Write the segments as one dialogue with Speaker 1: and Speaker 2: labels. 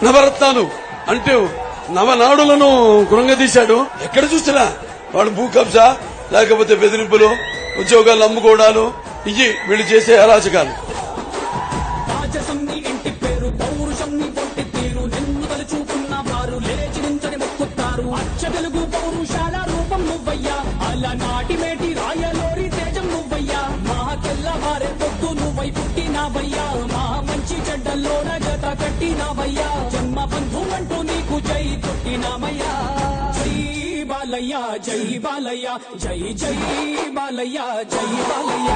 Speaker 1: నవరత్నాలు అంటూ నవనాడులను కృంగదీశాడు. ఎక్కడ చూసినా వాడు భూ కబ్జా, లేకపోతే బెదిరింపులు, ఉద్యోగాలు అమ్ముకోవడాలు, ఇవి వీళ్ళు చేసే అరాచకాలు.
Speaker 2: నాటి మేటి రాయలోరి తేజం నువ్వయ్యా, మా తెల్లవారే పొద్దు నువ్వై పుట్టినావయ్యా, మా మంచి చెడ్డల్లోన జత కట్టినావయ్యా, జన్మ బంధు అంటూ నీకు జై కొట్టినామయ్యా. జై బాలయ్య జై బాలయ్య జై జై బాలయ్య జై బాలయ్య.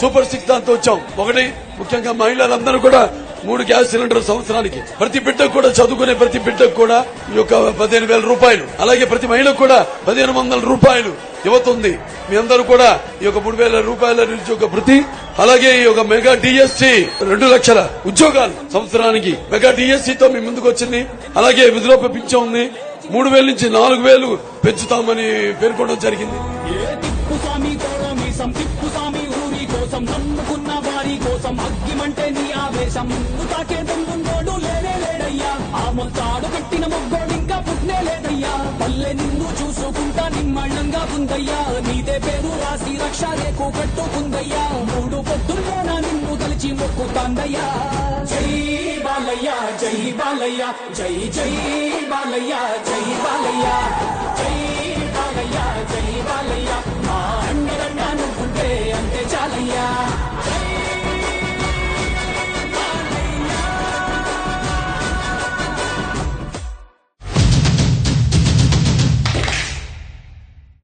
Speaker 1: సూపర్ 6 దాంతో వచ్చాం. ఒకటి, ముఖ్యంగా మహిళలందరూ కూడా 3 గ్యాస్ సిలిండర్ సంవత్సరానికి, ప్రతి బిడ్డకు కూడా, చదువుకునే ప్రతి బిడ్డకు కూడా ఈ యొక్క 15,000 రూపాయలు, అలాగే ప్రతి మహిళకు కూడా 1,500 రూపాయలు ఇవ్వతుంది. మీ అందరూ కూడా ఈ యొక్క 3,000 రూపాయల నిరుద్యోగ భృతి, అలాగే ఈ యొక్క మెగా డిఎస్సి 2 లక్షల ఉద్యోగాలు సంవత్సరానికి మెగా డిఎస్సితో మీ ముందుకు వచ్చింది. అలాగే విధులోప పింఛన్ ఉంది, 3,000 నుంచి 4,000 పెంచుతామని పేర్కొనడం జరిగింది.
Speaker 2: నమ్ముకున్న వారి కోసం అగ్గిమంటే నీ ఆవేశం, తాకే దమ్ముండోడు లేనే లేడయ్యా, ఆ మొత్తాడు కట్టిన మొగ్గోడు ఇంకా పుట్నే లేదయ్యా, పల్లె నిన్ను చూసుకుంటా నిమ్మళ్ళంగా ఉందయ్యా, నీదే పేరు రాసి రక్ష రేకు కట్టుకుందయ్యా, 3 పొద్దుల్లోన నిన్ను తలిచి మొక్కుతాందయ్యా. జై బాలయ్య జై బాలయ్య జై జై బాలయ్య జై బాలయ్య జై బాలయ్య జై బాలయ్య, మా అండగా నువ్వుంటే అంతే చాలయ్యా.